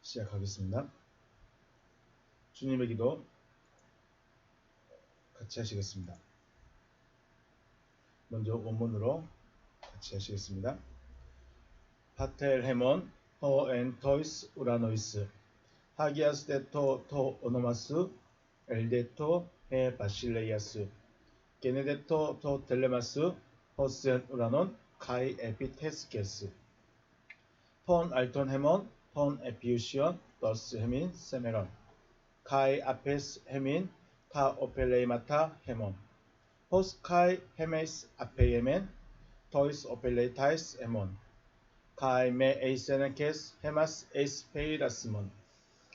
시작하겠습니다. 주님의 기도 같이 하시겠습니다. 먼저 원문으로 같이 하시겠습니다. 파텔 헤몬 호엔 토이스 우라노이스 하기아스 데토 토 오노마스 엘데토 헤 바실레이아스 게네데토 토 텔레마스 호스엔 우라논 카이 에피테스케스 폰 알톤 헤몬 폰 에피우시온 더스 헤민 세메론 카이 아페스 헤민 타 오펠레이마타 헤몬 호스 카이 헤메스 아페이에멘 토이스 오펠레이타이스 헤몬 카이 메 에이세네케스 헤마스 에이스페이라스몬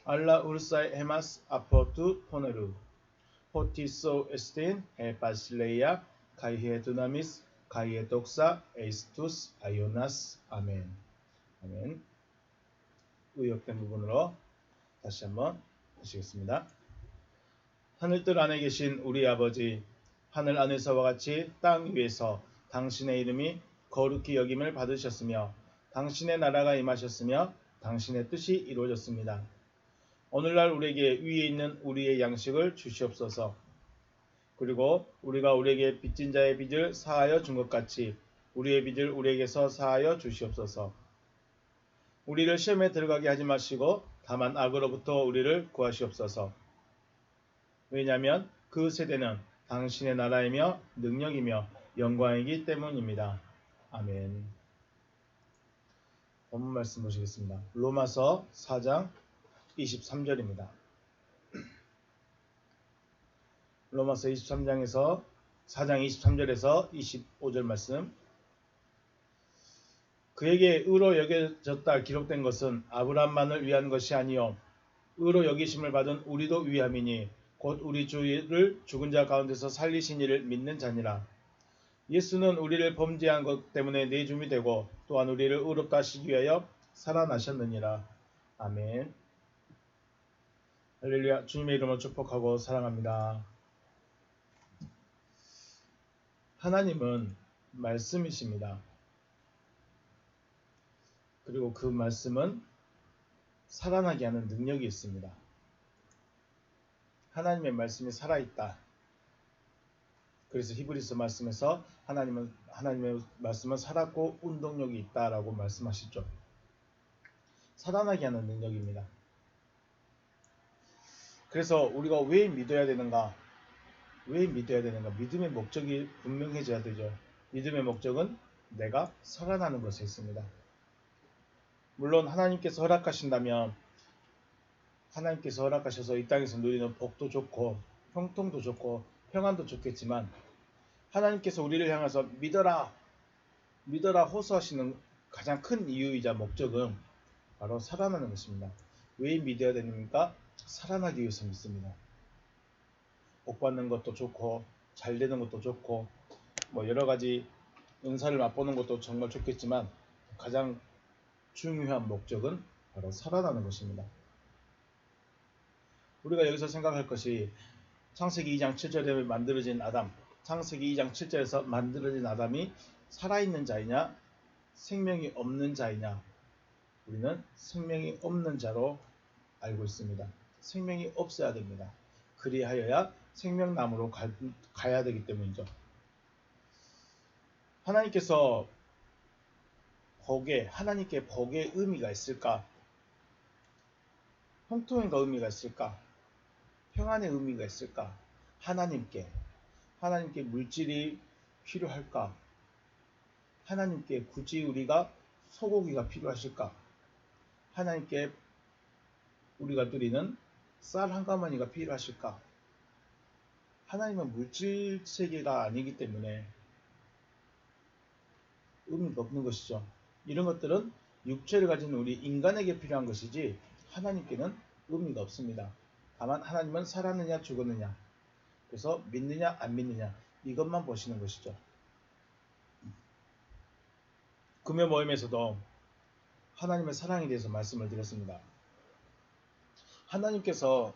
알라 우르사이 헤마스 아포투 포네루 포티소 에스틴 헤 바실레이아 카이헤 두나미스 카이헤 독사 에이스투스 아이오나스 아멘. 아멘. 의역된 부분으로 다시 한번 하시겠습니다. 하늘뜰 안에 계신 우리 아버지, 하늘 안에서와 같이 땅 위에서 당신의 이름이 거룩히 여김을 받으셨으며 당신의 나라가 임하셨으며 당신의 뜻이 이루어졌습니다. 오늘날 우리에게 위에 있는 우리의 양식을 주시옵소서. 그리고 우리가 우리에게 빚진 자의 빚을 사하여 준 것 같이 우리의 빚을 우리에게서 사하여 주시옵소서. 우리를 시험에 들어가게 하지 마시고 다만 악으로부터 우리를 구하시옵소서. 왜냐하면 그 세대는 당신의 나라이며 능력이며 영광이기 때문입니다. 아멘. 본문 말씀 보시겠습니다. 로마서 4장 23절입니다. 로마서 4장 23절에서 25절 말씀. 그에게 의로 여겨졌다 기록된 것은 아브라함만을 위한 것이 아니요 의로 여기심을 받은 우리도 위함이니 곧 우리 주를 죽은 자 가운데서 살리신 이를 믿는 자니라. 예수는 우리를 범죄한 것 때문에 내줌이 되고 또한 우리를 의롭다 하시기 위하여 살아나셨느니라. 아멘. 할렐루야. 주님의 이름으로 축복하고 사랑합니다. 하나님은 말씀이십니다. 그리고 그 말씀은 살아나게 하는 능력이 있습니다. 하나님의 말씀이 살아있다. 그래서 히브리서 말씀에서 하나님의 말씀은 살았고 운동력이 있다라고 말씀하시죠. 살아나게 하는 능력입니다. 그래서 우리가 왜 믿어야 되는가? 믿음의 목적이 분명해져야 되죠. 믿음의 목적은 내가 살아나는 것에 있습니다. 물론 하나님께서 허락하신다면 하나님께서 허락하셔서 이 땅에서 누리는 복도 좋고 형통도 좋고 평안도 좋겠지만 하나님께서 우리를 향해서 믿어라 호소하시는 가장 큰 이유이자 목적은 바로 살아나는 것입니다. 왜 믿어야 됩니까? 살아나기 위해서 믿습니다. 복 받는 것도 좋고 잘 되는 것도 좋고 여러 가지 은사를 맛보는 것도 정말 좋겠지만 가장 중요한 목적은 바로 살아나는 것입니다. 우리가 여기서 생각할 것이 창세기 2장 7절에 만들어진 아담, 창세기 2장 7절에서 만들어진 아담이 살아있는 자이냐 생명이 없는 자이냐. 우리는 생명이 없는 자로 알고 있습니다. 생명이 없어야 됩니다. 그리하여야 생명나무로 가야 되기 때문이죠. 하나님께 복의 의미가 있을까? 형통의 의미가 있을까? 평안의 의미가 있을까? 하나님께 물질이 필요할까? 하나님께 굳이 우리가 소고기가 필요하실까? 하나님께 우리가 누리는 쌀 한 가마니가 필요하실까? 하나님은 물질 세계가 아니기 때문에 의미가 없는 것이죠. 이런 것들은 육체를 가진 우리 인간에게 필요한 것이지 하나님께는 의미가 없습니다. 다만 하나님은 살았느냐 죽었느냐, 그래서 믿느냐 안 믿느냐 이것만 보시는 것이죠. 금요 모임에서도 하나님의 사랑에 대해서 말씀을 드렸습니다. 하나님께서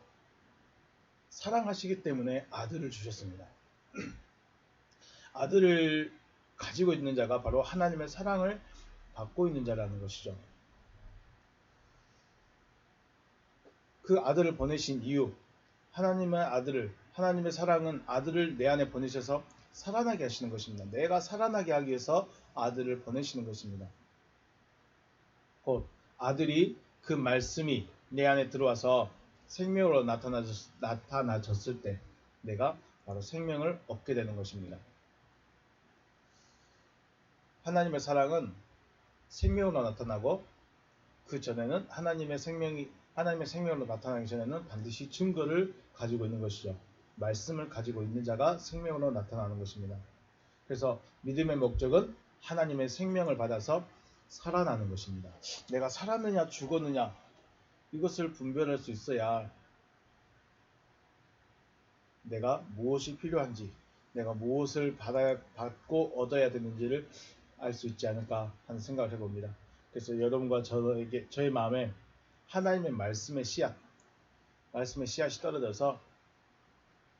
사랑하시기 때문에 아들을 주셨습니다. 아들을 가지고 있는 자가 바로 하나님의 사랑을 받고 있는 자라는 것이죠. 그 아들을 보내신 이유, 하나님의 아들을, 하나님의 사랑은 아들을 내 안에 보내셔서 살아나게 하시는 것입니다. 내가 살아나게 하기 위해서 아들을 보내시는 것입니다. 곧 아들이 그 말씀이 내 안에 들어와서 생명으로 나타나졌을 때 내가 바로 생명을 얻게 되는 것입니다. 하나님의 사랑은 생명으로 나타나고 그 전에는 하나님의 생명으로 나타나기 전에는 반드시 증거를 가지고 있는 것이죠. 말씀을 가지고 있는 자가 생명으로 나타나는 것입니다. 그래서 믿음의 목적은 하나님의 생명을 받아서 살아나는 것입니다. 내가 살았느냐 죽었느냐 이것을 분별할 수 있어야 내가 무엇이 필요한지, 내가 무엇을 받고 얻어야 되는지를 알 수 있지 않을까 하는 생각을 해봅니다. 그래서 여러분과 저의 마음에 하나님의 말씀의 씨앗이 떨어져서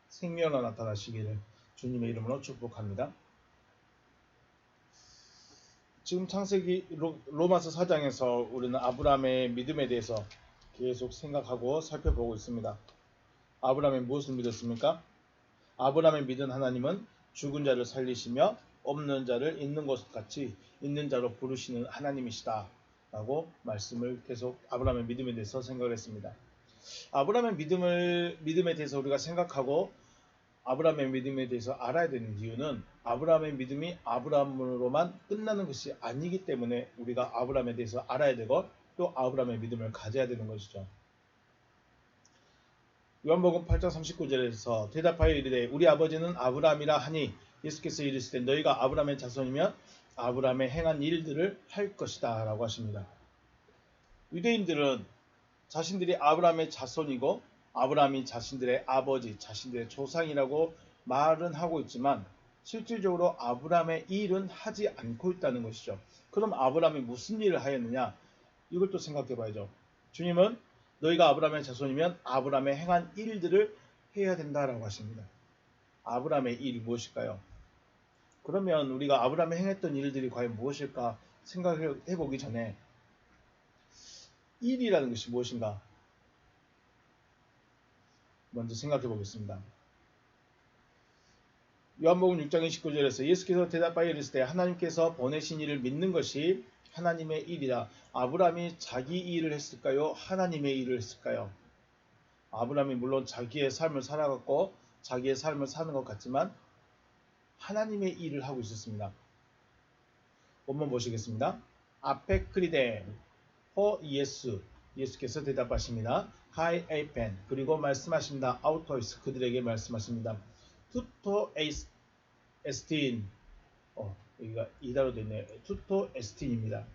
생명으로 나타나시기를 주님의 이름으로 축복합니다. 지금 창세기 로마서 4장에서 우리는 아브라함의 믿음에 대해서 계속 생각하고 살펴보고 있습니다. 아브라함이 무엇을 믿었습니까? 아브라함의 믿은 하나님은 죽은 자를 살리시며 없는 자를 있는 것 같이 있는 자로 부르시는 하나님이시다 라고 말씀을 계속 아브라함의 믿음에 대해서 생각을 했습니다. 아브라함의 믿음에 대해서 우리가 생각하고 아브라함의 믿음에 대해서 알아야 되는 이유는 아브라함의 믿음이 아브라함으로만 끝나는 것이 아니기 때문에 우리가 아브라함에 대해서 알아야 되고 또 아브라함의 믿음을 가져야 되는 것이죠. 요한복음 8장 39절에서 대답하여 이르되 우리 아버지는 아브라함이라 하니 예수께서 이르시되 너희가 아브라함의 자손이면 아브라함의 행한 일들을 할 것이다 라고 하십니다. 유대인들은 자신들이 아브라함의 자손이고 아브라함이 자신들의 아버지, 자신들의 조상이라고 말은 하고 있지만 실질적으로 아브라함의 일은 하지 않고 있다는 것이죠. 그럼 아브라함이 무슨 일을 하였느냐? 이걸 또 생각해 봐야죠. 주님은 너희가 아브라함의 자손이면 아브라함의 행한 일들을 해야 된다라고 하십니다. 아브라함의 일이 무엇일까요? 그러면 우리가 아브라함이 행했던 일들이 과연 무엇일까 생각해 보기 전에 일이라는 것이 무엇인가 먼저 생각해 보겠습니다. 요한복음 6장 29절에서 예수께서 대답하여 이르시되 하나님께서 보내신 이를 믿는 것이 하나님의 일이다. 아브라함이 자기 일을 했을까요? 하나님의 일을 했을까요? 아브라함이 물론 자기의 삶을 살아갔고 자기의 삶을 사는 것 같지만 하나님의 일을 하고 있었습니다. 본문 보시겠습니다. 앞에 크리데 호 예수께서 대답하십니다. 하이 에이펜 그리고 말씀하십니다. 아우토이스 그들에게 말씀하십니다. 투토 에스틴 여기가 이다로 되네요. 투토 에스틴입니다.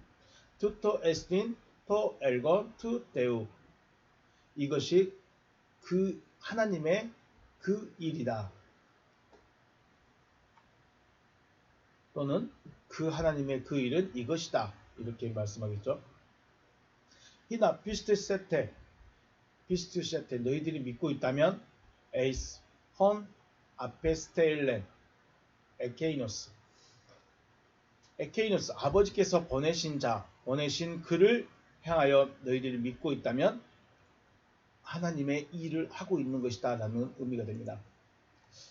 투토 에스틴 토 엘건 투 데우 이것이 그 하나님의 그 일이다. 또는 그 하나님의 그 일은 이것이다. 이렇게 말씀하겠죠. 히나 피스트세테 너희들이 믿고 있다면 에이스 헌 아페스테일렌 에케이노스 아버지께서 보내신 그를 향하여 너희들이 믿고 있다면 하나님의 일을 하고 있는 것이다 라는 의미가 됩니다.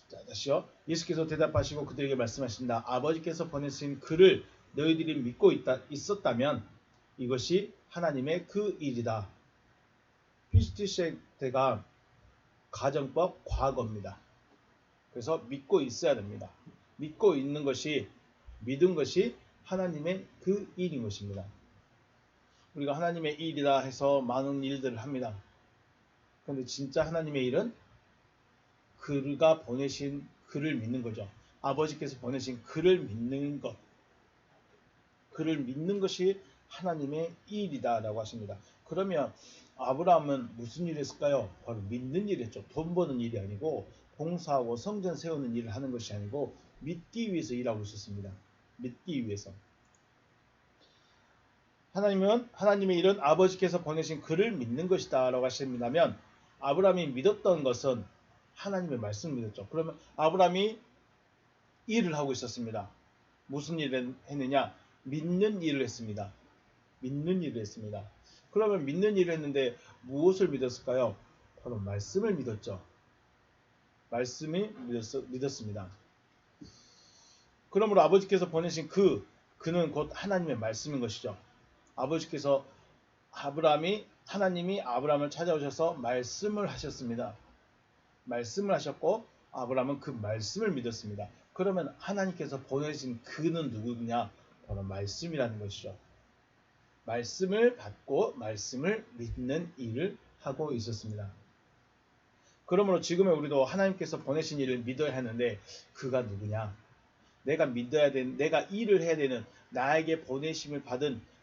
자, 다시요. 예수께서 대답하시고 그들에게 말씀하신다. 아버지께서 보내신 그를 너희들이 믿고 있었다면 이것이 하나님의 그 일이다. 피스티세테가 가정법 과거입니다. 그래서 믿고 있어야 됩니다. 믿고 있는 것이 믿은 것이 하나님의 그 일인 것입니다. 우리가 하나님의 일이다 해서 많은 일들을 합니다. 그런데 진짜 하나님의 일은 그가 보내신 그를 믿는 거죠. 아버지께서 보내신 그를 믿는 것. 그를 믿는 것이 하나님의 일이다 라고 하십니다. 그러면 아브라함은 무슨 일을 했을까요? 바로 믿는 일을 했죠. 돈 버는 일이 아니고 봉사하고 성전 세우는 일을 하는 것이 아니고 믿기 위해서 일하고 있었습니다. 믿기 위해서. 하나님은 하나님의 일은 아버지께서 보내신 그를 믿는 것이다 라고 하신다면 아브라함이 믿었던 것은 하나님의 말씀을 믿었죠. 그러면 아브라함이 일을 하고 있었습니다. 무슨 일을 했느냐? 믿는 일을 했습니다. 믿는 일을 했습니다. 그러면 믿는 일을 했는데 무엇을 믿었을까요? 바로 말씀을 믿었죠. 말씀이 믿었습니다. 그러므로 아버지께서 보내신 그는 곧 하나님의 말씀인 것이죠. 아버지께서 하나님이 아브라함을 찾아오셔서 말씀을 하셨습니다. 말씀을 하셨고 아브라함은 그 말씀을 믿었습니다. 그러면 하나님께서 보내신 그는 누구냐? 바로 말씀이라는 것이죠. 말씀을 받고 말씀을 믿는 일을 하고 있었습니다. 그러므로 지금의 우리도 하나님께서 보내신 일을 믿어야 하는데 그가 누구냐? 내가 믿어야 되는, 내가 일을 해야 되는, 나에게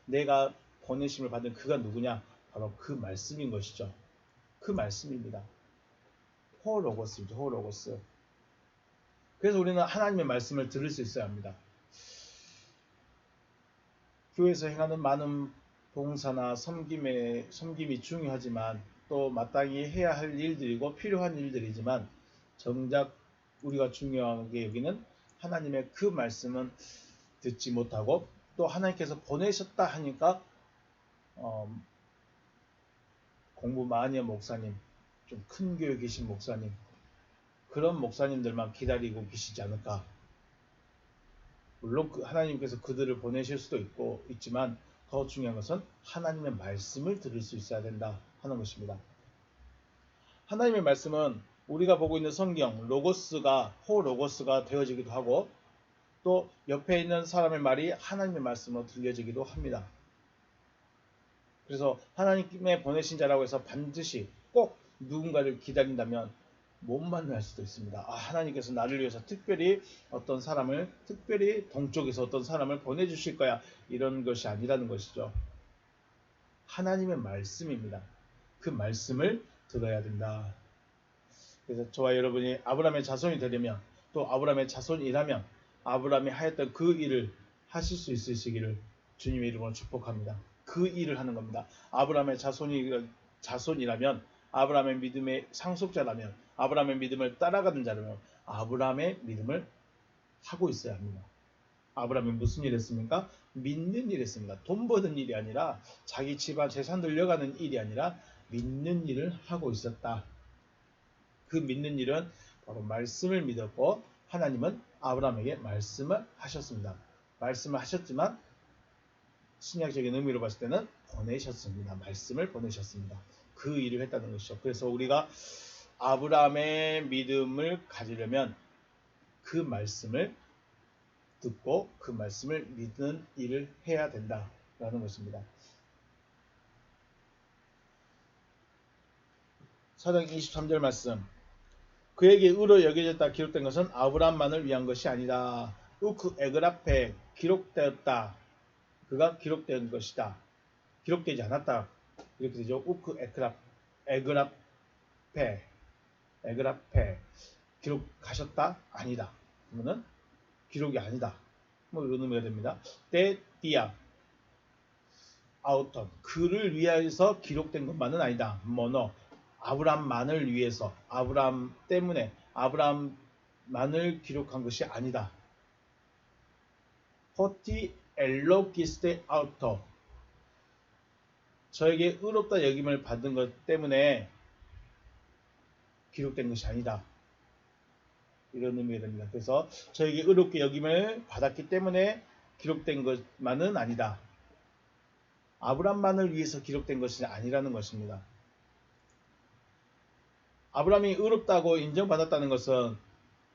내가 보내심을 받은 그가 누구냐? 바로 그 말씀인 것이죠. 그 말씀입니다. 호로고스죠. 호로고스. 그래서 우리는 하나님의 말씀을 들을 수 있어야 합니다. 교회에서 행하는 많은 봉사나 섬김이 중요하지만 또 마땅히 해야 할 일들이고 필요한 일들이지만 정작 우리가 중요하게 여기는 하나님의 그 말씀은 듣지 못하고 또 하나님께서 보내셨다 하니까 공부 많이 한 목사님, 좀 큰 교회 계신 목사님, 그런 목사님들만 기다리고 계시지 않을까. 물론 하나님께서 그들을 보내실 수도 있지만 더 중요한 것은 하나님의 말씀을 들을 수 있어야 된다 하는 것입니다. 하나님의 말씀은 우리가 보고 있는 성경 호로고스가 되어지기도 하고 또 옆에 있는 사람의 말이 하나님의 말씀으로 들려지기도 합니다. 그래서 하나님의 보내신 자라고 해서 반드시 꼭 누군가를 기다린다면 못 만날 수도 있습니다. 하나님께서 나를 위해서 특별히 동쪽에서 어떤 사람을 보내주실 거야. 이런 것이 아니라는 것이죠. 하나님의 말씀입니다. 그 말씀을 들어야 된다. 그래서 저와 여러분이 아브라함의 자손이 되려면 또 아브라함의 자손이라면 아브라함이 하였던 그 일을 하실 수 있으시기를 주님의 이름으로 축복합니다. 그 일을 하는 겁니다. 아브라함의 자손이라면 아브라함의 믿음의 상속자라면 아브라함의 믿음을 따라가는 자라면 아브라함의 믿음을 하고 있어야 합니다. 아브라함이 무슨 일 했습니까? 믿는 일 했습니다. 돈 버는 일이 아니라 자기 집안 재산 늘려가는 일이 아니라 믿는 일을 하고 있었다. 그 믿는 일은 바로 말씀을 믿었고 하나님은 아브라함에게 말씀을 하셨습니다. 말씀을 하셨지만 신약적인 의미로 봤을 때는 보내셨습니다. 말씀을 보내셨습니다. 그 일을 했다는 것이죠. 그래서 우리가 아브라함의 믿음을 가지려면 그 말씀을 듣고 그 말씀을 믿는 일을 해야 된다라는 것입니다. 4장 23절 말씀. 그에게 의로 여겨졌다 기록된 것은 아브라함만을 위한 것이 아니다. 우크 에그라페 기록되었다. 그가 기록된 것이다. 기록되지 않았다. 이렇게 되죠. 우크 에그라페 기록하셨다? 아니다. 그러면은 기록이 아니다. 이런 의미가 됩니다. 떼띠아 아우턴 그를 위해서 기록된 것만은 아니다. 모노 아브람만을 위해서 아브람 때문에 아브람만을 기록한 것이 아니다. 호티 엘로기스테 아우터 저에게 의롭다 여김을 받은 것 때문에 기록된 것이 아니다. 이런 의미가 됩니다. 그래서 저에게 의롭게 여김을 받았기 때문에 기록된 것만은 아니다. 아브람만을 위해서 기록된 것이 아니라는 것입니다. 아브람이 의롭다고 인정받았다는 것은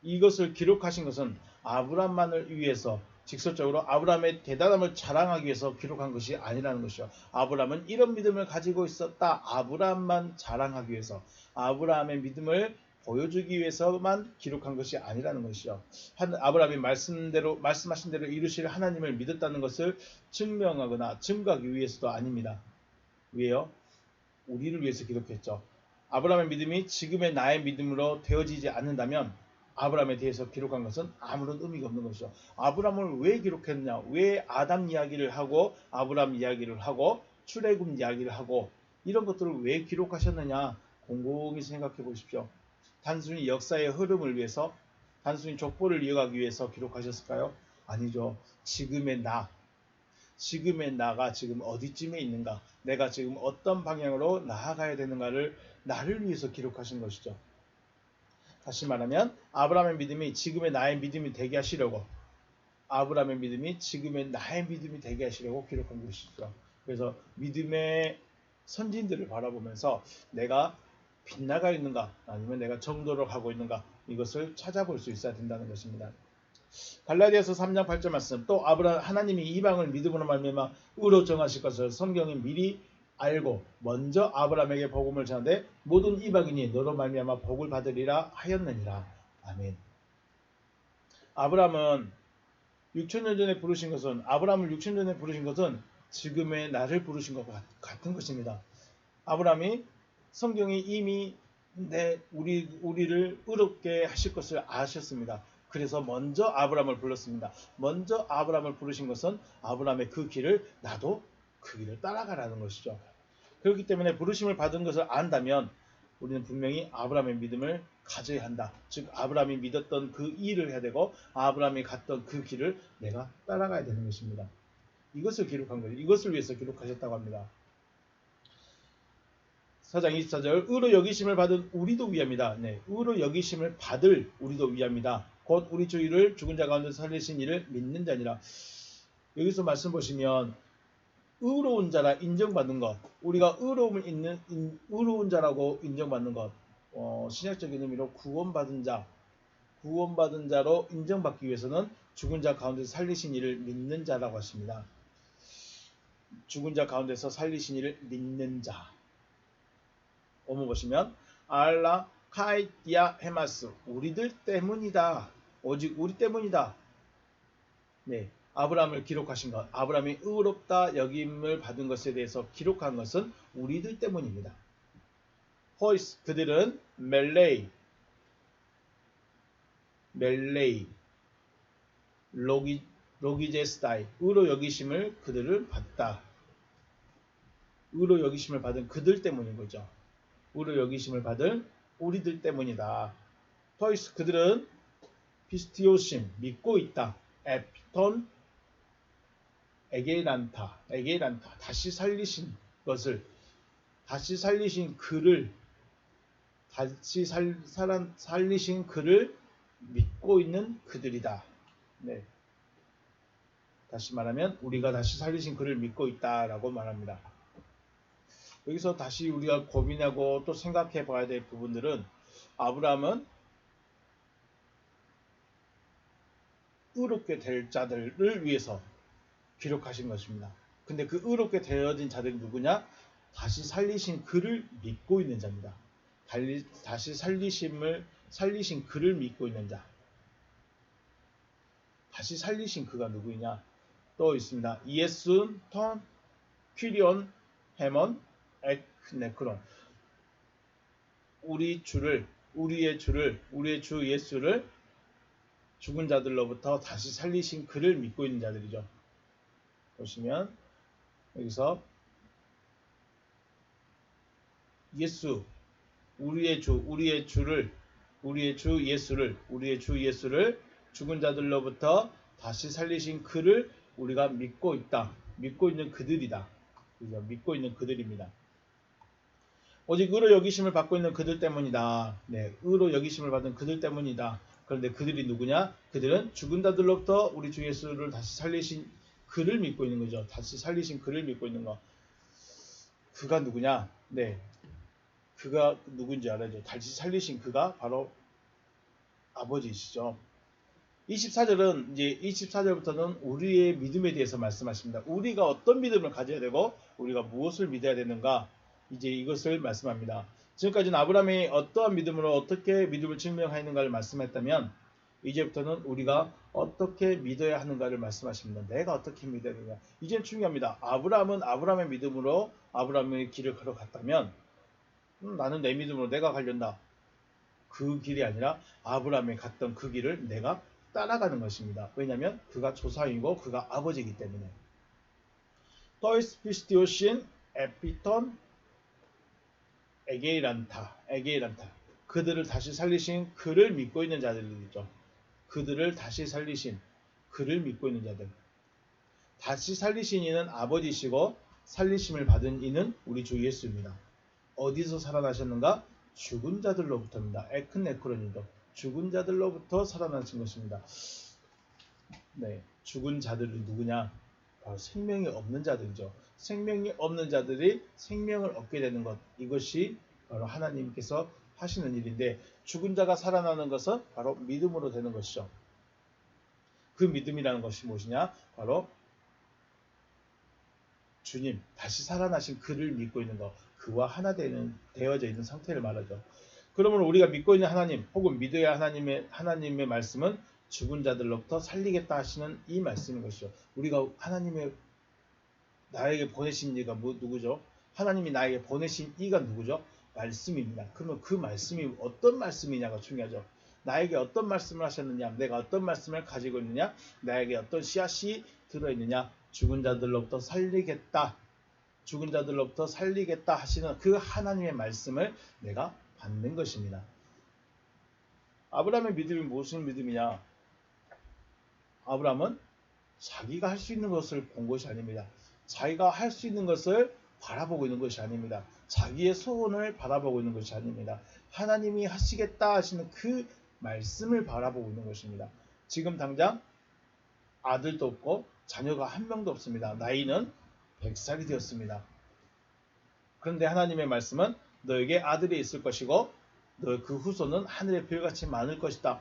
이것을 기록하신 것은 아브람만을 위해서 직접적으로 아브람의 대단함을 자랑하기 위해서 기록한 것이 아니라는 것이죠. 아브람은 이런 믿음을 가지고 있었다. 아브람만 자랑하기 위해서 아브람의 믿음을 보여주기 위해서만 기록한 것이 아니라는 것이죠. 아브람이 말씀하신 대로 이루실 하나님을 믿었다는 것을 증명하거나 증거하기 위해서도 아닙니다. 왜요? 우리를 위해서 기록했죠. 아브라함의 믿음이 지금의 나의 믿음으로 되어지지 않는다면 아브라함에 대해서 기록한 것은 아무런 의미가 없는 것이죠. 아브라함을 왜 기록했냐? 왜 아담 이야기를 하고 아브라함 이야기를 하고 출애굽 이야기를 하고 이런 것들을 왜 기록하셨느냐? 곰곰이 생각해 보십시오. 단순히 역사의 흐름을 위해서 단순히 족보를 이어가기 위해서 기록하셨을까요? 아니죠. 지금의 지금의 나가 지금 어디쯤에 있는가, 내가 지금 어떤 방향으로 나아가야 되는가를 나를 위해서 기록하신 것이죠. 다시 말하면 아브라함의 믿음이 지금의 나의 믿음이 되게 하시려고, 아브라함의 믿음이 지금의 나의 믿음이 되게 하시려고 기록한 것이죠. 그래서 믿음의 선진들을 바라보면서 내가 빗나가 있는가, 아니면 내가 정도로 가고 있는가, 이것을 찾아볼 수 있어야 된다는 것입니다. 갈라디아서 3장 8절 말씀, 또 하나님이 이방을 믿음으로 말미암아 의로 정하실 것을 성경이 미리 알고 먼저 아브라함에게 복음을 전하되 모든 이방인이 너로 말미암아 복을 받으리라 하였느니라. 아멘. 아브라함을 6천년 전에 부르신 것은 지금의 나를 부르신 것 같은 것입니다. 아브라함이 성경이 이미 우리를 의롭게 하실 것을 아셨습니다. 그래서 먼저 아브라함을 불렀습니다. 먼저 아브라함을 부르신 것은 아브라함의 그 길을, 나도 그 길을 따라가라는 것이죠. 그렇기 때문에 부르심을 받은 것을 안다면 우리는 분명히 아브라함의 믿음을 가져야 한다. 즉 아브라함이 믿었던 그 일을 해야 되고 아브라함이 갔던 그 길을 내가 따라가야 되는 것입니다. 이것을 기록한 거예요. 이것을 위해서 기록하셨다고 합니다. 4장 24절, 의로 여기심을 받은 우리도 위함이다. 네, 의로 여기심을 받을 우리도 위함이다. 곧 우리 주 이를 죽은 자 가운데 살리신 이를 믿는 자니라. 여기서 말씀 보시면 의로운 자라 인정받는 것, 우리가 의로움을 있는 의로운 자라고 인정받는 것, 신약적인 의미로 구원받은 자로 인정받기 위해서는 죽은 자 가운데서 살리신 이를 믿는 자라고 하십니다. 죽은 자 가운데서 살리신 이를 믿는 자. 오늘 보시면 알라 카이디아 헤마스, 우리들 때문이다. 오직 우리 때문이다. 네, 아브라함을 기록하신 것, 아브라함이 의롭다 여김을 받은 것에 대해서 기록한 것은 우리들 때문입니다. 호이스, 그들은 멜레이, 로기제스타이, 의로 여기심을 그들을 받다. 의로 여기심을 받은 그들 때문인 거죠. 의로 여기심을 받은 우리들 때문이다. 토이스, 그들은 피스티오심, 믿고 있다. 에피톤, 에게란타, 다시 살리신 것을, 다시 살리신 그를, 살리신 그를 믿고 있는 그들이다. 네. 다시 말하면 우리가 다시 살리신 그를 믿고 있다라고 말합니다. 여기서 다시 우리가 고민하고 또 생각해 봐야 될 부분들은, 아브라함은 의롭게 될 자들을 위해서 기록하신 것입니다. 근데 그 의롭게 되어진 자들이 누구냐? 다시 살리신 그를 믿고 있는 자입니다. 다시 살리신 그를 믿고 있는 자. 다시 살리신 그가 누구이냐? 또 있습니다. 예순, 턴, 퀴리온, 헤몬, 엑네크론. 우리의 주 예수를 죽은 자들로부터 다시 살리신 그를 믿고 있는 자들이죠. 보시면 여기서 예수, 우리의 주 예수를 죽은 자들로부터 다시 살리신 그를 우리가 믿고 있다. 믿고 있는 그들이다. 그죠? 믿고 있는 그들입니다. 오직 의로 여기심을 받고 있는 그들 때문이다. 네, 의로 여기심을 받은 그들 때문이다. 그런데 그들이 누구냐? 그들은 죽은 자들로부터 우리 주 예수를 다시 살리신 그를 믿고 있는 거죠. 다시 살리신 그를 믿고 있는 거. 그가 누구냐? 네, 그가 누군지 알아야죠. 다시 살리신 그가 바로 아버지이시죠. 24절은 이제 24절부터는 우리의 믿음에 대해서 말씀하십니다. 우리가 어떤 믿음을 가져야 되고 우리가 무엇을 믿어야 되는가, 이제 이것을 말씀합니다. 지금까지는 아브라함이 어떠한 믿음으로 어떻게 믿음을 증명하였는가를 말씀했다면, 이제부터는 우리가 어떻게 믿어야 하는가를 말씀하십니다. 내가 어떻게 믿어야 되는가. 이제는 중요합니다. 아브라함은 아브라함의 믿음으로 아브라함의 길을 걸어갔다면 나는 내 믿음으로 내가 가련다. 그 길이 아니라 아브라함이 갔던 그 길을 내가 따라가는 것입니다. 왜냐하면 그가 조상이고 그가 아버지이기 때문에. 토이스 피스티오신 에피톤 에게이란타. 그들을 다시 살리신 그를 믿고 있는 자들이죠. 그들을 다시 살리신 그를 믿고 있는 자들. 다시 살리신 이는 아버지시고 살리심을 받은 이는 우리 주 예수입니다. 어디서 살아나셨는가? 죽은 자들로부터입니다. 에크네크로니도 죽은 자들로부터 살아나신 것입니다. 네, 죽은 자들은 누구냐? 바로 생명이 없는 자들이죠. 생명이 없는 자들이 생명을 얻게 되는 것, 이것이 바로 하나님께서 하시는 일인데, 죽은 자가 살아나는 것은 바로 믿음으로 되는 것이죠. 그 믿음이라는 것이 무엇이냐? 바로 주님, 다시 살아나신 그를 믿고 있는 것, 그와 하나 되어져 있는 상태를 말하죠. 그러므로 우리가 믿고 있는 하나님, 혹은 믿어야 하나님의 말씀은 죽은 자들로부터 살리겠다 하시는 이 말씀인 것이죠. 우리가 하나님의 나에게 보내신 이가 누구죠? 하나님이 나에게 보내신 이가 누구죠? 말씀입니다. 그러면 그 말씀이 어떤 말씀이냐가 중요하죠. 나에게 어떤 말씀을 하셨느냐, 내가 어떤 말씀을 가지고 있느냐, 나에게 어떤 씨앗이 들어있느냐, 죽은 자들로부터 살리겠다, 죽은 자들로부터 살리겠다 하시는 그 하나님의 말씀을 내가 받는 것입니다. 아브라함의 믿음이 무슨 믿음이냐? 아브라함은 자기가 할 수 있는 것을 본 것이 아닙니다. 자기가 할 수 있는 것을 바라보고 있는 것이 아닙니다. 자기의 소원을 바라보고 있는 것이 아닙니다. 하나님이 하시겠다 하시는 그 말씀을 바라보고 있는 것입니다. 지금 당장 아들도 없고 자녀가 한 명도 없습니다. 나이는 100살이 되었습니다. 그런데 하나님의 말씀은 너에게 아들이 있을 것이고 너 그 후손은 하늘의 별같이 많을 것이다.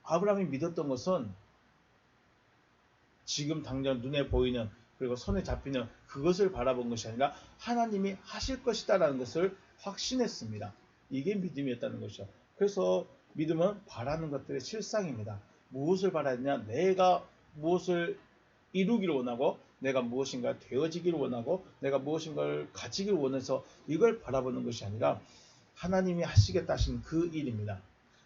아브라함이 믿었던 것은 지금 당장 눈에 보이는, 그리고 손에 잡히는 그것을 바라본 것이 아니라 하나님이 하실 것이다 라는 것을 확신했습니다. 이게 믿음이었다는 것이죠. 그래서 믿음은 바라는 것들의 실상입니다. 무엇을 바라느냐? 내가 무엇을 이루기를 원하고, 내가 무엇인가 되어지기를 원하고, 내가 무엇인가를 가지기를 원해서 이걸 바라보는 것이 아니라 하나님이 하시겠다 하신 그 일입니다.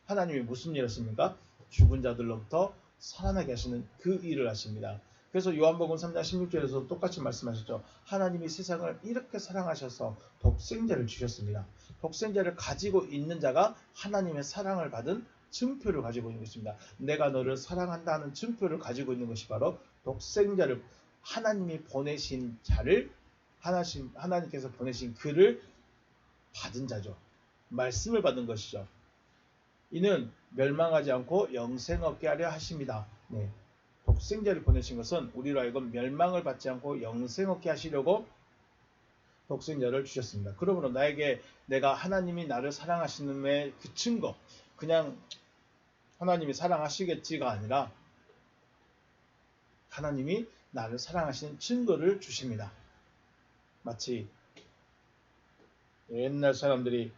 하나님이 무슨 일을 하십니까? 죽은 자들로부터 살아나게 하시는 그 일을 하십니다. 그래서 요한복음 3장 16절에서 똑같이 말씀하셨죠. 하나님이 세상을 이렇게 사랑하셔서 독생자를 주셨습니다. 독생자를 가지고 있는 자가 하나님의 사랑을 받은 증표를 가지고 있는 것입니다. 내가 너를 사랑한다는 증표를 가지고 있는 것이 바로 독생자를, 하나님이 보내신 자를, 하나님께서 보내신 그를 받은 자죠. 말씀을 받은 것이죠. 이는 멸망하지 않고 영생 얻게 하려 하십니다. 네. 독생자를 보내신 것은 우리로 하여금 멸망을 받지 않고 영생 얻게 하시려고 독생자를 주셨습니다. 그러므로 나에게 내가 하나님이 나를 사랑하시는 그 증거, 그냥 하나님이 사랑하시겠지가 아니라 하나님이 나를 사랑하시는 증거를 주십니다. 마치 옛날 사람들이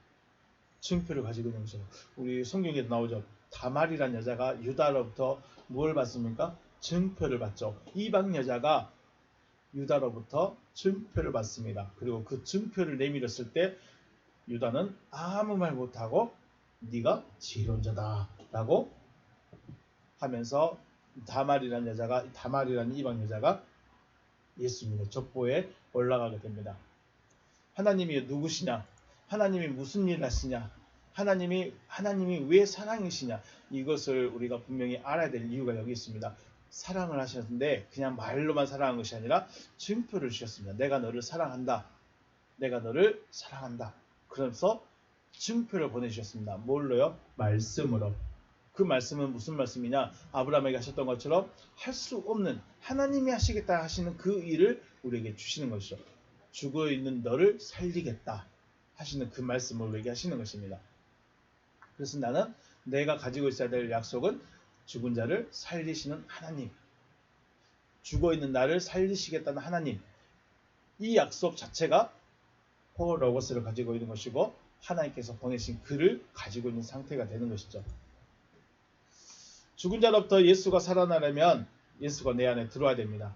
증표를 가지고 있는 것이죠. 우리 성경에도 나오죠. 다말이라는 여자가 유다로부터 뭘 받습니까? 증표를 받죠. 이방 여자가 유다로부터 증표를 받습니다. 그리고 그 증표를 내밀었을 때 유다는 아무 말 못하고 네가 지론자다 라고 하면서 다말이라는 이방 여자가 예수님의 족보에 올라가게 됩니다. 하나님이 누구시냐? 하나님이 무슨 일을 하시냐? 하나님이 왜 사랑이시냐? 이것을 우리가 분명히 알아야 될 이유가 여기 있습니다. 사랑을 하셨는데 그냥 말로만 사랑한 것이 아니라 증표를 주셨습니다. 내가 너를 사랑한다. 내가 너를 사랑한다. 그래서 증표를 보내주셨습니다. 뭘로요? 말씀으로. 그 말씀은 무슨 말씀이냐? 아브라함에게 하셨던 것처럼 할 수 없는, 하나님이 하시겠다 하시는 그 일을 우리에게 주시는 것이죠. 죽어 있는 너를 살리겠다 하시는 그 말씀을 우리에게 하시는 것입니다. 그래서 나는 내가 가지고 있어야 될 약속은 죽은 자를 살리시는 하나님, 죽어 있는 나를 살리시겠다는 하나님, 이 약속 자체가 호로고스를 가지고 있는 것이고 하나님께서 보내신 그를 가지고 있는 상태가 되는 것이죠. 죽은 자로부터 예수가 살아나려면 예수가 내 안에 들어와야 됩니다.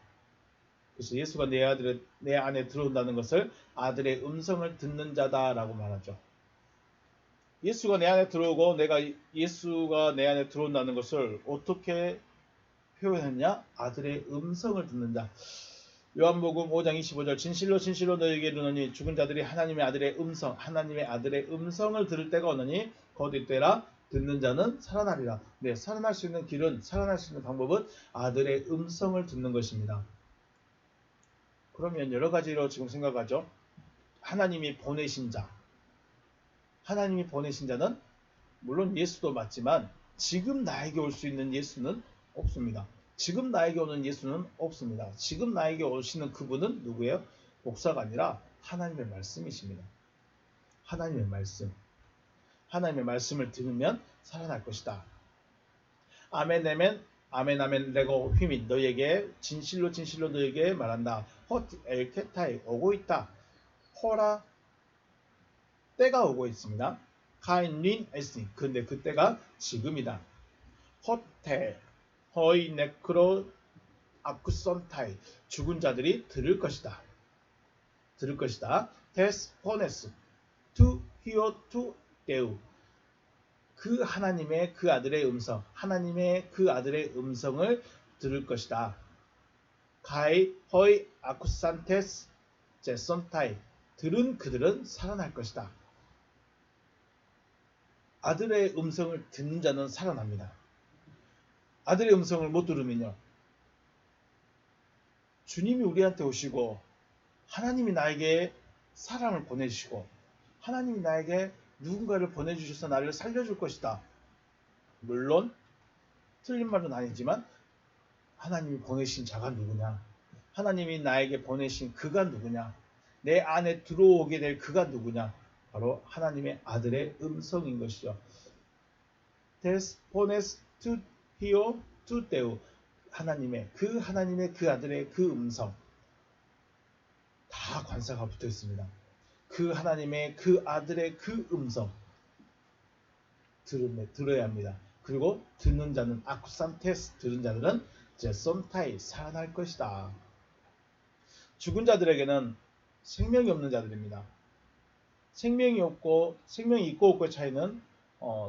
그래서 예수가 내 안에 들어온다는 것을 아들의 음성을 듣는 자다라고 말하죠. 예수가 내 안에 들어오고 예수가 내 안에 들어온다는 것을 어떻게 표현했냐? 아들의 음성을 듣는 자. 요한복음 5장 25절 진실로 진실로 너희에게 이르노니 죽은 자들이 하나님의 아들의 음성을 들을 때가 오느니 곧 이때라 듣는 자는 살아나리라. 네, 살아날 수 있는 길은, 살아날 수 있는 방법은 아들의 음성을 듣는 것입니다. 그러면 여러 가지로 지금 생각하죠. 하나님이 보내신 자. 하나님이 보내신 자는 물론 예수도 맞지만 지금 나에게 올 수 있는 예수는 없습니다. 지금 나에게 오는 예수는 없습니다. 지금 나에게 오시는 그분은 누구예요? 목사가 아니라 하나님의 말씀이십니다. 하나님의 말씀. 하나님의 말씀을 들으면 살아날 것이다. 아멘, 아멘, 아멘, 아멘, 레고 휘민 너에게 진실로 진실로 너에게 말한다. 헛 엘케타이 오고 있다. 허라 때가 오고 있습니다. 카인린 에스니 근데 그때가 지금이다. 호텔 허이 네크로 아쿠선타이 죽은 자들이 들을 것이다. 들을 것이다. 테스 포네스 투 히오 투 데우 그 하나님의 그 아들의 음성 하나님의 그 아들의 음성을 들을 것이다. 가이 허이 아쿠산테스 제선타이 들은 그들은 살아날 것이다. 아들의 음성을 듣는 자는 살아납니다. 아들의 음성을 못 들으면요. 주님이 우리한테 오시고 하나님이 나에게 사람을 보내주시고 하나님이 나에게 누군가를 보내주셔서 나를 살려줄 것이다. 물론 틀린 말은 아니지만 하나님이 보내신 자가 누구냐? 하나님이 나에게 보내신 그가 누구냐? 내 안에 들어오게 될 그가 누구냐? 바로 하나님의 아들의 음성인 것이죠. Des pones tu hio tu deu 하나님의 그 아들의 그 음성 다 관사가 붙어 있습니다. 그 하나님의 그 아들의 그 음성 들어야 합니다. 그리고 듣는 자는 아쿠산테스 들은 자들은 제손타이 살아날 것이다. 죽은 자들에게는 생명이 없는 자들입니다. 생명이 있고 없고의 차이는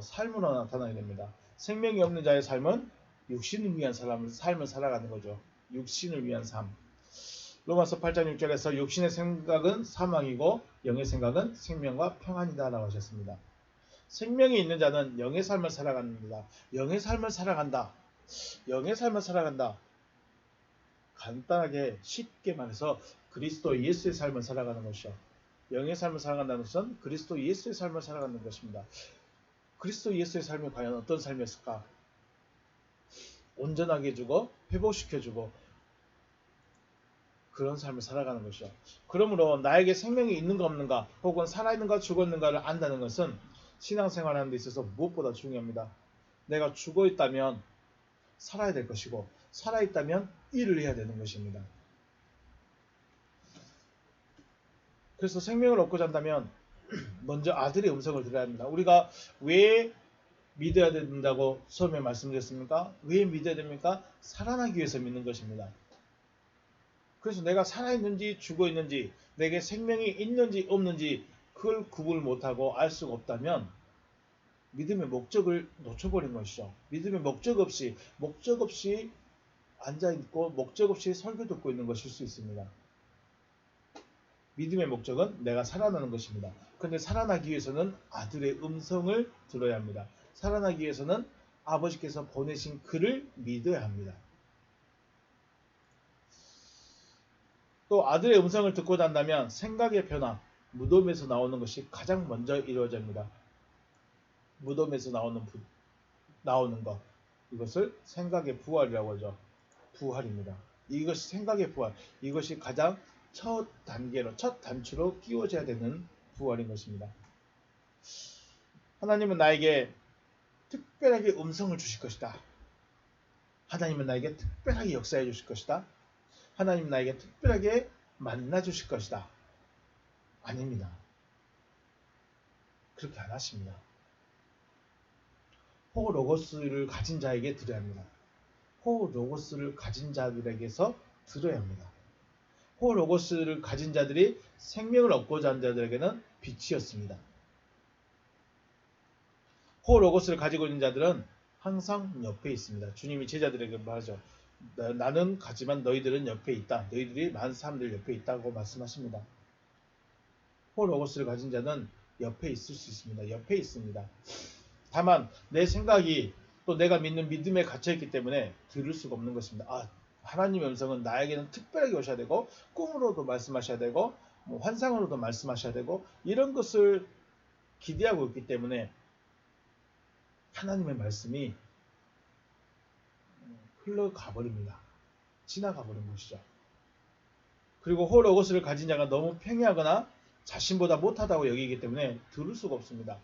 삶으로 나타나게 됩니다. 생명이 없는 자의 삶은 육신을 위한 삶을 살아가는 거죠. 육신을 위한 삶. 로마서 8장 6절에서 육신의 생각은 사망이고 영의 생각은 생명과 평안이다 라고 하셨습니다. 생명이 있는 자는 영의 삶을 살아갑니다. 영의 삶을 살아간다. 영의 삶을 살아간다. 간단하게 쉽게 말해서 그리스도 예수의 삶을 살아가는 것이요. 영의 삶을 살아간다는 것은 그리스도 예수의 삶을 살아가는 것입니다. 그리스도 예수의 삶이 과연 어떤 삶이었을까? 온전하게 해주고 회복시켜주고 그런 삶을 살아가는 것이요. 그러므로 나에게 생명이 있는가 없는가 혹은 살아있는가 죽었는가를 안다는 것은 신앙생활하는 데 있어서 무엇보다 중요합니다. 내가 죽어있다면 살아야 될 것이고 살아있다면 일을 해야 되는 것입니다. 그래서 생명을 얻고자 한다면 먼저 아들의 음성을 들어야 합니다. 우리가 왜 믿어야 된다고 처음에 말씀드렸습니까? 왜 믿어야 됩니까? 살아나기 위해서 믿는 것입니다. 그래서 내가 살아있는지 죽어있는지 내게 생명이 있는지 없는지 그걸 구분을 못하고 알 수가 없다면 믿음의 목적을 놓쳐버린 것이죠. 믿음의 목적 없이 앉아있고 목적 없이 설교 듣고 있는 것일 수 있습니다. 믿음의 목적은 내가 살아나는 것입니다. 그런데 살아나기 위해서는 아들의 음성을 들어야 합니다. 살아나기 위해서는 아버지께서 보내신 그를 믿어야 합니다. 또 아들의 음성을 듣고 난다면 생각의 변화, 무덤에서 나오는 것이 가장 먼저 이루어집니다. 무덤에서 나오는 것, 이것을 생각의 부활이라고 하죠. 부활입니다. 이것이 생각의 부활, 이것이 가장 첫 단추로 끼워져야 되는 부활인 것입니다. 하나님은 나에게 특별하게 음성을 주실 것이다. 하나님은 나에게 특별하게 역사해 주실 것이다. 하나님은 나에게 특별하게 만나 주실 것이다. 아닙니다. 그렇게 안 하십니다. 호로고스를 가진 자에게 들어야 합니다. 호로고스를 가진 자들에게서 들어야 합니다. 호로고스를 가진 자들이 생명을 얻고자 하는 자들에게는 빛이었습니다. 호로고스를 가지고 있는 자들은 항상 옆에 있습니다. 주님이 제자들에게 말하죠. 나는 가지만 너희들은 옆에 있다. 너희들이 많은 사람들 옆에 있다고 말씀하십니다. 호로고스를 가진 자는 옆에 있을 수 있습니다. 옆에 있습니다. 다만 내 생각이 또 내가 믿는 믿음에 갇혀있기 때문에 들을 수가 없는 것입니다. 하나님의 음성은 나에게는 특별하게 오셔야 되고 꿈으로도 말씀하셔야 되고 뭐 환상으로도 말씀하셔야 되고 이런 것을 기대하고 있기 때문에 하나님의 말씀이 흘러가 버립니다. 지나가 버린 것이죠. 그리고 호로고스를 가진 자가 너무 평이하거나 자신보다 못하다고 여기기 때문에 들을 수가 없습니다.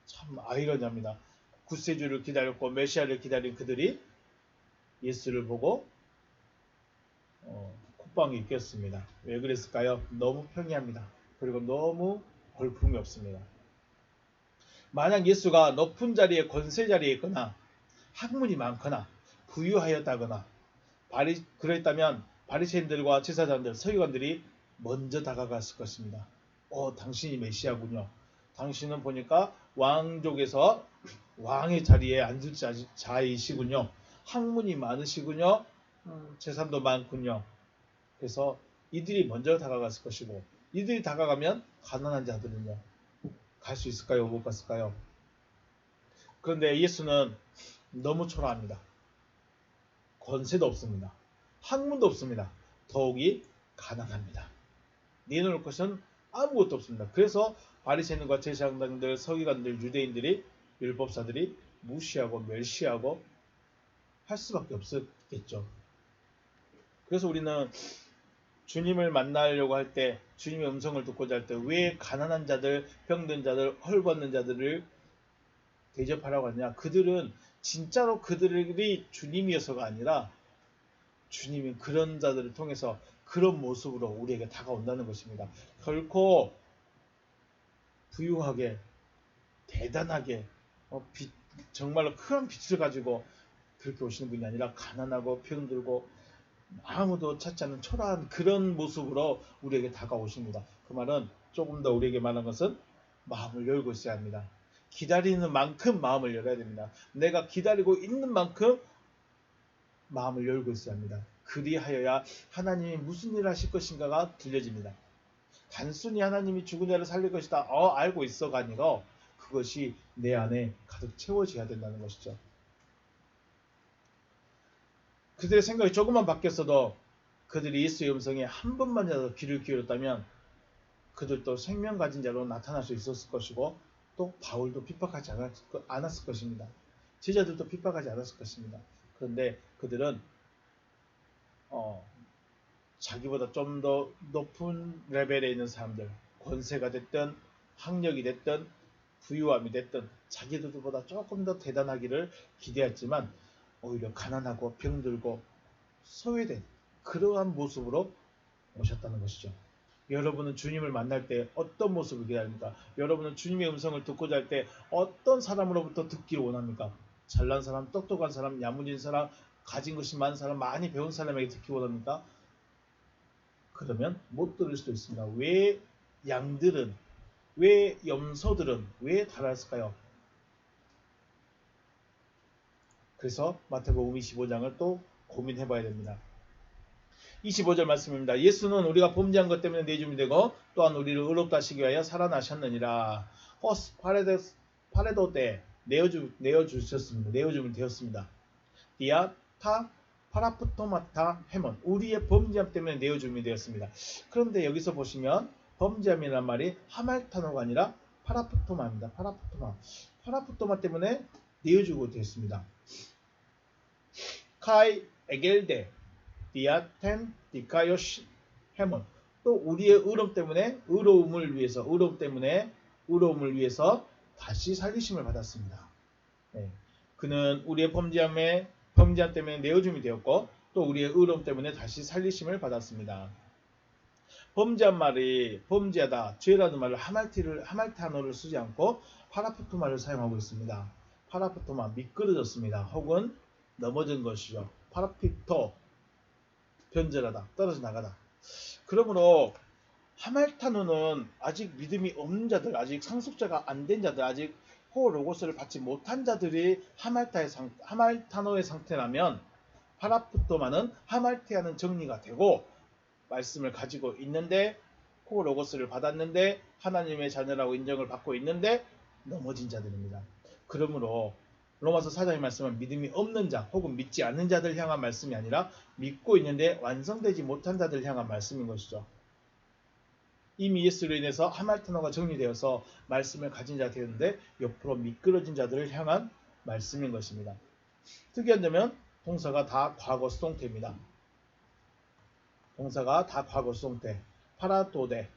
참 아이러니합니다. 구세주를 기다렸고 메시아를 기다린 그들이 예수를 보고 콧방이 꼈습니다. 왜 그랬을까요? 너무 평이합니다. 그리고 너무 볼품이 없습니다. 만약 예수가 높은 자리에 권세 자리에 있거나 학문이 많거나 부유하였다거나 그랬다면 바리새인들과 제사장들, 서기관들이 먼저 다가갔을 것입니다. 당신이 메시아군요. 당신은 보니까 왕족에서 왕의 자리에 앉을 자이시군요. 학문이 많으시군요. 재산도 많군요. 그래서 이들이 먼저 다가갔을 것이고 이들이 다가가면 가난한 자들은요. 갈 수 있을까요? 못 갔을까요? 그런데 예수는 너무 초라합니다. 권세도 없습니다. 학문도 없습니다. 더욱이 가난합니다. 내놓을 것은 아무것도 없습니다. 그래서 바리새인과 제사장들, 서기관들, 유대인들이 율법사들이 무시하고 멸시하고 할 수밖에 없었겠죠. 그래서 우리는 주님을 만나려고 할 때, 주님의 음성을 듣고자 할 때 왜 가난한 자들, 병든 자들, 헐벗는 자들을 대접하라고 하느냐? 그들은 진짜로 그들이 주님이어서가 아니라 주님이 그런 자들을 통해서 그런 모습으로 우리에게 다가온다는 것입니다. 결코 부유하게 대단하게 정말로 큰 빛을 가지고 그렇게 오시는 분이 아니라 가난하고 병들고 아무도 찾지 않는 초라한 그런 모습으로 우리에게 다가오십니다. 그 말은 조금 더 우리에게 말한 것은 마음을 열고 있어야 합니다. 기다리는 만큼 마음을 열어야 됩니다. 내가 기다리고 있는 만큼 마음을 열고 있어야 합니다. 그리하여야 하나님이 무슨 일을 하실 것인가가 들려집니다. 단순히 하나님이 죽은 자를 살릴 것이다. 알고 있어가 아니라 그것이 내 안에 가득 채워져야 된다는 것이죠. 그들의 생각이 조금만 바뀌었어도 그들이 예수의 음성에 한 번만이라도 귀를 기울였다면 그들도 생명 가진 자로 나타날 수 있었을 것이고 또 바울도 핍박하지 않았을 것입니다. 제자들도 핍박하지 않았을 것입니다. 그런데 그들은 자기보다 좀 더 높은 레벨에 있는 사람들, 권세가 됐든 학력이 됐든 부유함이 됐든 자기들보다 조금 더 대단하기를 기대했지만 오히려 가난하고 병들고 소외된 그러한 모습으로 오셨다는 것이죠. 여러분은 주님을 만날 때 어떤 모습을 기다립니까? 여러분은 주님의 음성을 듣고자 할 때 어떤 사람으로부터 듣기를 원합니까? 잘난 사람, 똑똑한 사람, 야무진 사람, 가진 것이 많은 사람, 많이 배운 사람에게 듣기 원합니까? 그러면 못 들을 수도 있습니다. 왜 양들은, 왜 염소들은 왜 달았을까요? 그래서 마태복음 25장을 또 고민해 봐야 됩니다. 25절 말씀입니다. 예수는 우리가 범죄한 것 때문에 내줌이 되고 또한 우리를 의롭다 하시기 위하여 살아나셨느니라. 호스 파레도 때 내어주셨습니다. 내어줌이 되었습니다. 디아 타 파라프토마타 헤몬 우리의 범죄함 때문에 내어줌이 되었습니다. 그런데 여기서 보시면 범죄함이란 말이 하말타노가 아니라 파라프토마입니다. 파라프토마 때문에 내어주고 되었습니다. 카이 에겔데 디아텐 디카요시 헤몬 또 우리의 의로움 때문에 다시 살리심을 받았습니다. 네. 그는 우리의 범죄함 때문에 내어줌이 되었고 또 우리의 의로움 때문에 다시 살리심을 받았습니다. 범죄한 말이 범죄하다, 죄라는 말을 하말타노를 쓰지 않고 파라푸토마를 사용하고 있습니다. 파라푸토마 미끄러졌습니다. 혹은 넘어진 것이죠. 파라피토 변절하다, 떨어져 나가다. 그러므로 하말타노는 아직 믿음이 없는 자들, 아직 상속자가 안 된 자들, 아직 호로고스를 받지 못한 자들이 하말타노의 상태라면 파라푸토마는 하말테아는 정리가 되고 말씀을 가지고 있는데 호로고스를 받았는데 하나님의 자녀라고 인정을 받고 있는데 넘어진 자들입니다. 그러므로 로마서 4장의 말씀은 믿음이 없는 자 혹은 믿지 않는 자들 향한 말씀이 아니라 믿고 있는데 완성되지 못한 자들 향한 말씀인 것이죠. 이미 예수로 인해서 하말터너가 정리되어서 말씀을 가진 자가 되었는데 옆으로 미끄러진 자들을 향한 말씀인 것입니다. 특이한 점은 동사가 다 과거 수동태입니다. 동사가 다 과거 수동태. 파라도데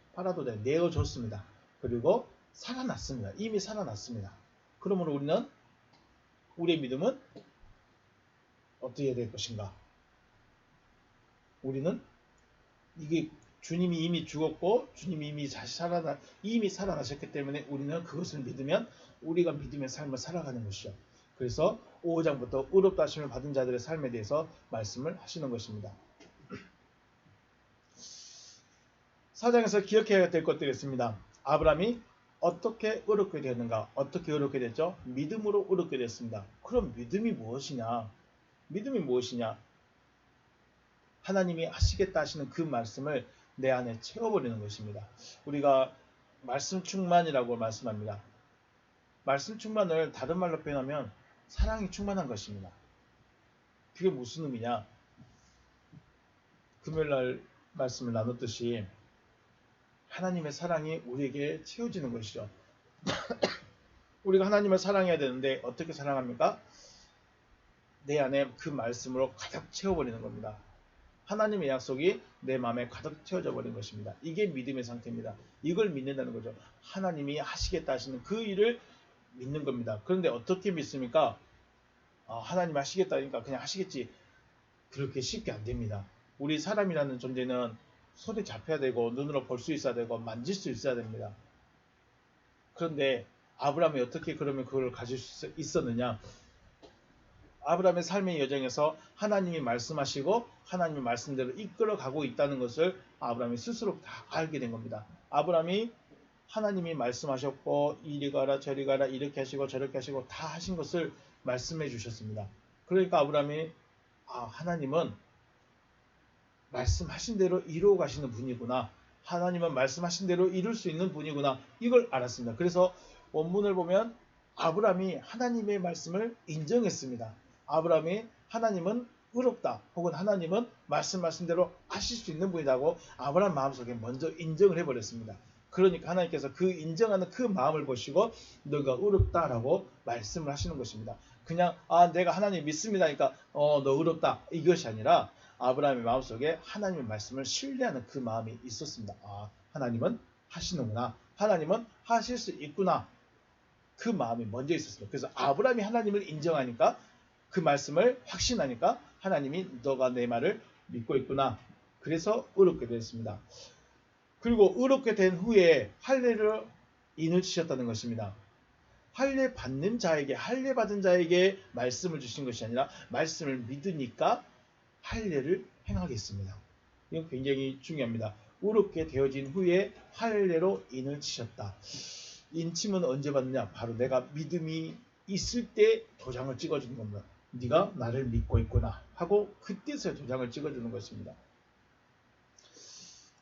내어줬습니다. 그리고 살아났습니다. 이미 살아났습니다. 그러므로 우리의 믿음은 어떻게 해야 될 것인가? 우리는 이게 주님이 이미 죽었고 주님이 이미 살아나셨기 때문에 우리는 그것을 믿으면 우리가 믿음의 삶을 살아가는 것이죠. 그래서 5장부터 의롭다 하심을 받은 자들의 삶에 대해서 말씀을 하시는 것입니다. 4장에서 기억해야 될 것들이 있습니다. 아브라함이 어떻게 의롭게 되었는가? 어떻게 의롭게 됐죠? 믿음으로 의롭게 됐습니다. 그럼 믿음이 무엇이냐? 믿음이 무엇이냐? 하나님이 하시겠다 하시는 그 말씀을 내 안에 채워버리는 것입니다. 우리가 말씀 충만이라고 말씀합니다. 말씀 충만을 다른 말로 표현하면 사랑이 충만한 것입니다. 그게 무슨 의미냐? 금요일날 말씀을 나눴듯이 하나님의 사랑이 우리에게 채워지는 것이죠. 우리가 하나님을 사랑해야 되는데 어떻게 사랑합니까? 내 안에 그 말씀으로 가득 채워버리는 겁니다. 하나님의 약속이 내 마음에 가득 채워져 버린 것입니다. 이게 믿음의 상태입니다. 이걸 믿는다는 거죠. 하나님이 하시겠다 하시는 그 일을 믿는 겁니다. 그런데 어떻게 믿습니까? 하나님 하시겠다니까 그냥 하시겠지. 그렇게 쉽게 안 됩니다. 우리 사람이라는 존재는 손에 잡혀야 되고 눈으로 볼 수 있어야 되고 만질 수 있어야 됩니다. 그런데 아브라함이 어떻게 그러면 그걸 가질 수 있었느냐? 아브라함의 삶의 여정에서 하나님이 말씀하시고 하나님의 말씀대로 이끌어가고 있다는 것을 아브라함이 스스로 다 알게 된 겁니다. 아브라함이 하나님이 말씀하셨고 이리 가라 저리 가라 이렇게 하시고 저렇게 하시고 다 하신 것을 말씀해 주셨습니다. 그러니까 아브라함이 하나님은 말씀하신 대로 이루어 가시는 분이구나. 하나님은 말씀하신 대로 이룰 수 있는 분이구나. 이걸 알았습니다. 그래서 원문을 보면 아브라함이 하나님의 말씀을 인정했습니다. 아브라함이 하나님은 의롭다 혹은 하나님은 말씀대로 하실 수 있는 분이라고 아브라함 마음속에 먼저 인정을 해버렸습니다. 그러니까 하나님께서 그 인정하는 그 마음을 보시고 너가 의롭다라고 말씀을 하시는 것입니다. 그냥 내가 하나님 믿습니다니까 너 의롭다 이것이 아니라 아브라함의 마음속에 하나님의 말씀을 신뢰하는 그 마음이 있었습니다. 하나님은 하시는구나. 하나님은 하실 수 있구나. 그 마음이 먼저 있었습니다. 그래서 아브라함이 하나님을 인정하니까 그 말씀을 확신하니까 하나님이 너가 내 말을 믿고 있구나. 그래서 의롭게 되었습니다. 그리고 의롭게 된 후에 할례를 인을 치셨다는 것입니다. 할례 받는 자에게 할례 받은 자에게 말씀을 주신 것이 아니라 말씀을 믿으니까 할례를 행하겠습니다. 이건 굉장히 중요합니다. 의롭게 되어진 후에 할례로 인을 치셨다. 인침은 언제 받느냐? 바로 내가 믿음이 있을 때 도장을 찍어주는 겁니다. 네가 나를 믿고 있구나 하고 그때서 도장을 찍어주는 것입니다.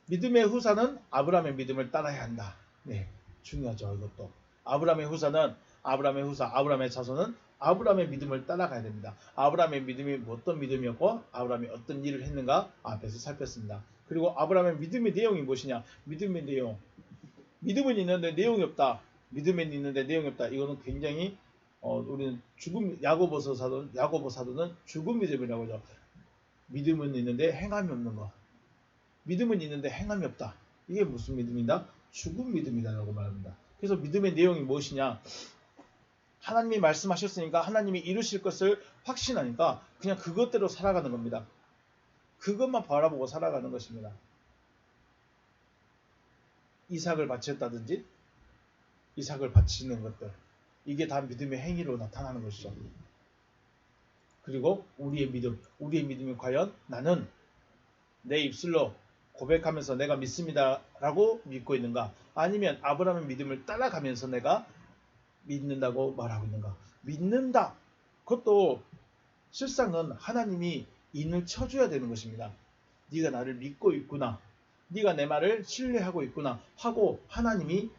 믿음의 후사는 아브라함의 믿음을 따라야 한다. 네, 중요하죠. 이것도 아브라함의 후사는 아브라함의 자손은 아브라함의 믿음을 따라가야 됩니다. 아브라함의 믿음이 어떤 믿음이었고 아브라함이 어떤 일을 했는가 앞에서 살폈습니다. 그리고 아브라함의 믿음의 내용이 무엇이냐? 믿음의 내용. 믿음은 있는데 내용이 없다. 믿음은 있는데 내용이 없다. 이거는 굉장히 우리는 야고보 사도는 죽은 믿음이라고 하죠. 믿음은 있는데 행함이 없는 거. 믿음은 있는데 행함이 없다. 이게 무슨 믿음이다? 죽은 믿음이다라고 말합니다. 그래서 믿음의 내용이 무엇이냐? 하나님이 말씀하셨으니까 하나님이 이루실 것을 확신하니까 그냥 그것대로 살아가는 겁니다. 그것만 바라보고 살아가는 것입니다. 이삭을 바쳤다든지 이삭을 바치는 것들, 이게 다 믿음의 행위로 나타나는 것이죠. 그리고 우리의 믿음이 과연 나는 내 입술로 고백하면서 내가 믿습니다 라고 믿고 있는가, 아니면 아브라함의 믿음을 따라가면서 내가 믿는다고 말하고 있는가. 믿는다, 그것도 실상은 하나님이 인을 쳐줘야 되는 것입니다. 네가 나를 믿고 있구나, 네가 내 말을 신뢰하고 있구나 하고 하나님이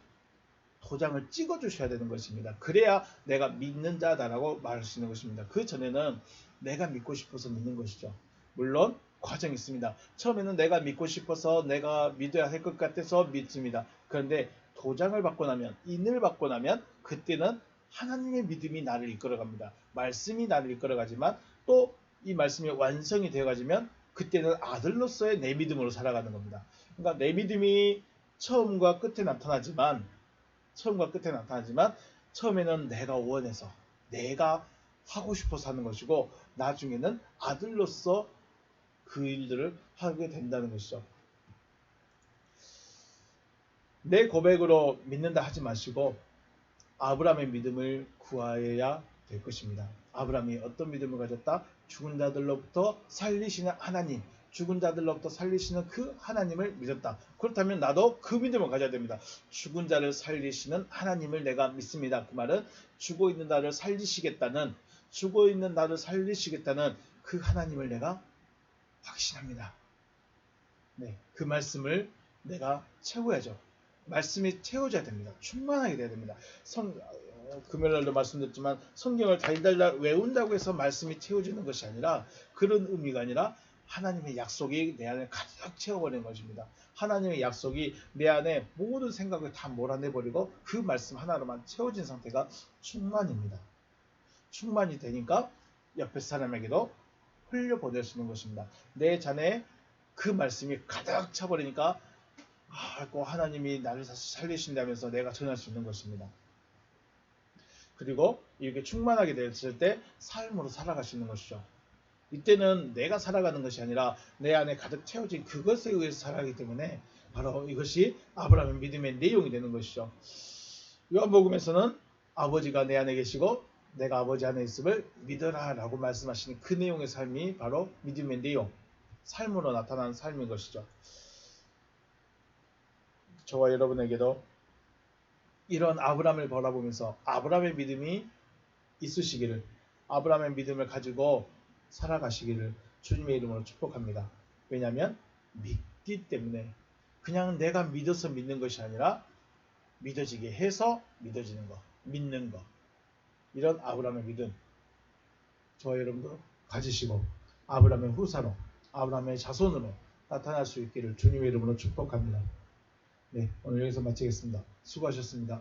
도장을 찍어 주셔야 되는 것입니다. 그래야 내가 믿는 자다라고 말할 수 있는 것입니다. 그 전에는 내가 믿고 싶어서 믿는 것이죠. 물론 과정이 있습니다. 처음에는 내가 믿고 싶어서 내가 믿어야 할 것 같아서 믿습니다. 그런데 도장을 받고 나면, 인을 받고 나면 그때는 하나님의 믿음이 나를 이끌어갑니다. 말씀이 나를 이끌어가지만 또 이 말씀이 완성이 되어가지면 그때는 아들로서의 내 믿음으로 살아가는 겁니다. 그러니까 내 믿음이 처음과 끝에 나타나지만 처음에는 내가 원해서 내가 하고 싶어서 하는 것이고 나중에는 아들로서 그 일들을 하게 된다는 것이죠. 내 고백으로 믿는다 하지 마시고 아브라함의 믿음을 구하여야 될 것입니다. 아브라함이 어떤 믿음을 가졌다? 죽은 자들로부터 살리시는 하나님, 죽은 자들로부터 살리시는 그 하나님을 믿었다. 그렇다면 나도 그 믿음을 가져야 됩니다. 죽은 자를 살리시는 하나님을 내가 믿습니다. 그 말은 죽어 있는 나를 살리시겠다는 그 하나님을 내가 확신합니다. 네, 그 말씀을 내가 채워야죠. 말씀이 채워져야 됩니다. 충만하게 돼야 됩니다. 금요일날도 말씀드렸지만 성경을 달달달 외운다고 해서 말씀이 채워지는 것이 아니라 그런 의미가 아니라 하나님의 약속이 내 안에 가득 채워버리는 것입니다. 하나님의 약속이 내 안에 모든 생각을 다 몰아내버리고 그 말씀 하나로만 채워진 상태가 충만입니다. 충만이 되니까 옆에 사람에게도 흘려보낼 수 있는 것입니다. 내 잔에 그 말씀이 가득 차버리니까 하나님이 나를 다시 살리신다면서 내가 전할 수 있는 것입니다. 그리고 이렇게 충만하게 됐을 때 삶으로 살아가시는 것이죠. 이때는 내가 살아가는 것이 아니라 내 안에 가득 채워진 그것에 의해서 살아가기 때문에 바로 이것이 아브라함의 믿음의 내용이 되는 것이죠. 요한복음에서는 아버지가 내 안에 계시고 내가 아버지 안에 있음을 믿어라 라고 말씀하시는 그 내용의 삶이 바로 믿음의 내용, 삶으로 나타나는 삶인 것이죠. 저와 여러분에게도 이런 아브라함을 바라보면서 아브라함의 믿음이 있으시기를, 아브라함의 믿음을 가지고 살아가시기를 주님의 이름으로 축복합니다. 왜냐하면 믿기 때문에, 그냥 내가 믿어서 믿는 것이 아니라 믿어지게 해서 믿어지는 것, 믿는 것, 이런 아브라함의 믿음 저와 여러분도 가지시고 아브라함의 후사로, 아브라함의 자손으로 나타날 수 있기를 주님의 이름으로 축복합니다. 네, 오늘 여기서 마치겠습니다. 수고하셨습니다.